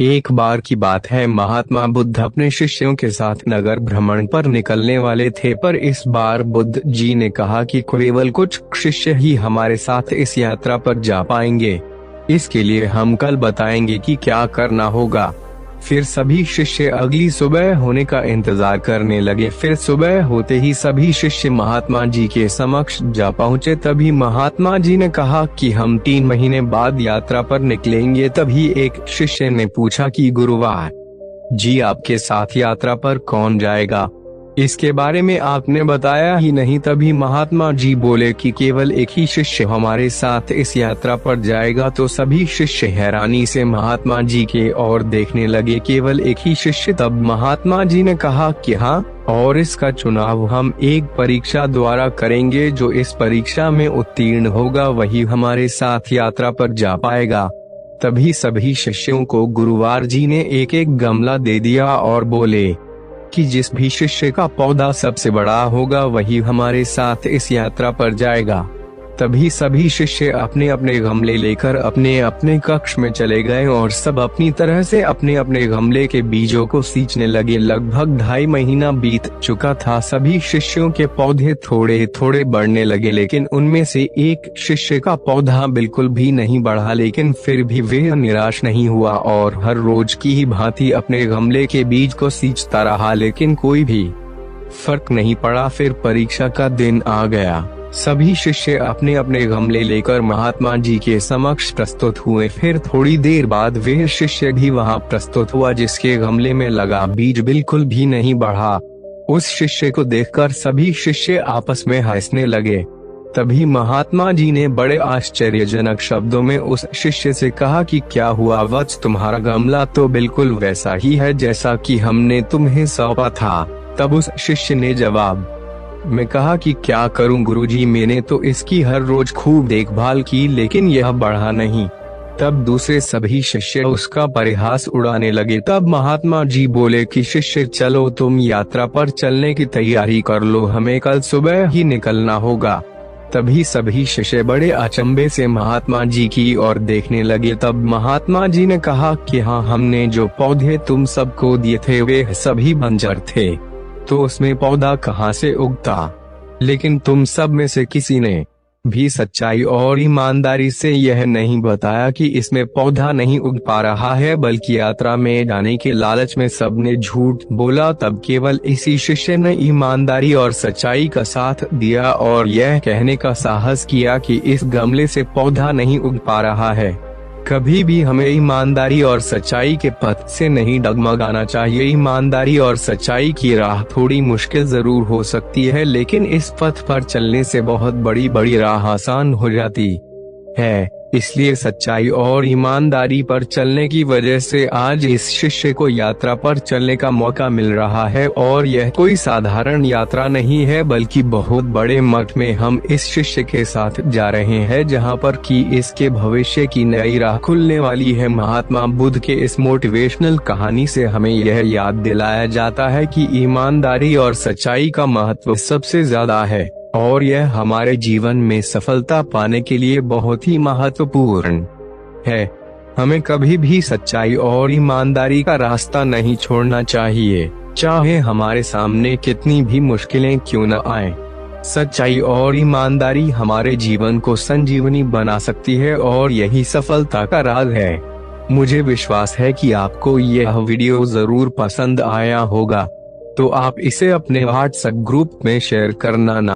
एक बार की बात है, महात्मा बुद्ध अपने शिष्यों के साथ नगर भ्रमण पर निकलने वाले थे, पर इस बार बुद्ध जी ने कहा कि केवल कुछ शिष्य ही हमारे साथ इस यात्रा पर जा पाएंगे। इसके लिए हम कल बताएंगे कि क्या करना होगा। फिर सभी शिष्य अगली सुबह होने का इंतजार करने लगे। फिर सुबह होते ही सभी शिष्य महात्मा जी के समक्ष जा पहुँचे। तभी महात्मा जी ने कहा कि हम 3 महीने बाद यात्रा पर निकलेंगे। तभी एक शिष्य ने पूछा कि गुरुवार जी, आपके साथ यात्रा पर कौन जाएगा? इसके बारे में आपने बताया ही नहीं। तभी महात्मा जी बोले कि केवल एक ही शिष्य हमारे साथ इस यात्रा पर जाएगा। तो सभी शिष्य हैरानी से महात्मा जी के ओर देखने लगे। केवल एक ही शिष्य? तब महात्मा जी ने कहा कि हाँ, और इसका चुनाव हम एक परीक्षा द्वारा करेंगे। जो इस परीक्षा में उत्तीर्ण होगा वही हमारे साथ यात्रा पर जा पाएगा। तभी सभी शिष्यों को गुरुवार जी ने एक एक गमला दे दिया और बोले कि जिस भी शिष्य का पौधा सबसे बड़ा होगा वही हमारे साथ इस यात्रा पर जाएगा। तभी सभी शिष्य अपने अपने गमले लेकर अपने अपने कक्ष में चले गए और सब अपनी तरह से अपने अपने गमले के बीजों को सींचने लगे। लगभग 2.5 महीना बीत चुका था। सभी शिष्यों के पौधे थोड़े थोड़े बढ़ने लगे, लेकिन उनमें से एक शिष्य का पौधा बिल्कुल भी नहीं बढ़ा। लेकिन फिर भी वह निराश नहीं हुआ और हर रोज की ही भांति अपने गमले के बीज को सींचता रहा, लेकिन कोई भी फर्क नहीं पड़ा। फिर परीक्षा का दिन आ गया। सभी शिष्य अपने अपने गमले लेकर महात्मा जी के समक्ष प्रस्तुत हुए। फिर थोड़ी देर बाद वह शिष्य भी वहां प्रस्तुत हुआ जिसके गमले में लगा बीज बिल्कुल भी नहीं बढ़ा। उस शिष्य को देखकर सभी शिष्य आपस में हंसने लगे। तभी महात्मा जी ने बड़े आश्चर्यजनक शब्दों में उस शिष्य से कहा कि क्या हुआ वत्स, तुम्हारा गमला तो बिल्कुल वैसा ही है जैसा कि हमने तुम्हें सौंपा था। तब उस शिष्य ने जवाब में कहा कि क्या करूं गुरुजी, मैंने तो इसकी हर रोज खूब देखभाल की लेकिन यह बढ़ा नहीं। तब दूसरे सभी शिष्य उसका परिहास उड़ाने लगे। तब महात्मा जी बोले कि शिष्य चलो, तुम यात्रा पर चलने की तैयारी कर लो, हमें कल सुबह ही निकलना होगा। तभी सभी शिष्य बड़े अचंभे से महात्मा जी की ओर देखने लगे। तब महात्मा जी ने कहा कि हाँ, हमने जो पौधे तुम सबको दिए थे वे सभी बंजर थे, तो उसमें पौधा कहाँ से उगता? लेकिन तुम सब में से किसी ने भी सच्चाई और ईमानदारी से यह नहीं बताया कि इसमें पौधा नहीं उग पा रहा है, बल्कि यात्रा में जाने के लालच में सबने झूठ बोला। तब केवल इसी शिष्य ने ईमानदारी और सच्चाई का साथ दिया और यह कहने का साहस किया कि इस गमले से पौधा नहीं उग पा रहा है। कभी भी हमें ईमानदारी और सच्चाई के पथ से नहीं डगमगाना चाहिए। ईमानदारी और सच्चाई की राह थोड़ी मुश्किल जरूर हो सकती है, लेकिन इस पथ पर चलने से बहुत बड़ी बड़ी राह आसान हो जाती है। इसलिए सच्चाई और ईमानदारी पर चलने की वजह से आज इस शिष्य को यात्रा पर चलने का मौका मिल रहा है। और यह कोई साधारण यात्रा नहीं है, बल्कि बहुत बड़े मठ में हम इस शिष्य के साथ जा रहे हैं, जहां पर कि इसके भविष्य की नई राह खुलने वाली है। महात्मा बुद्ध के इस मोटिवेशनल कहानी से हमें यह याद दिलाया जाता है कि ईमानदारी और सच्चाई का महत्व सबसे ज्यादा है और यह हमारे जीवन में सफलता पाने के लिए बहुत ही महत्वपूर्ण है। हमें कभी भी सच्चाई और ईमानदारी का रास्ता नहीं छोड़ना चाहिए, चाहे हमारे सामने कितनी भी मुश्किलें क्यों न आए। सच्चाई और ईमानदारी हमारे जीवन को संजीवनी बना सकती है और यही सफलता का राज है। मुझे विश्वास है कि आपको यह वीडियो जरूर पसंद आया होगा, तो आप इसे अपने व्हाट्सएप ग्रुप में शेयर करना ना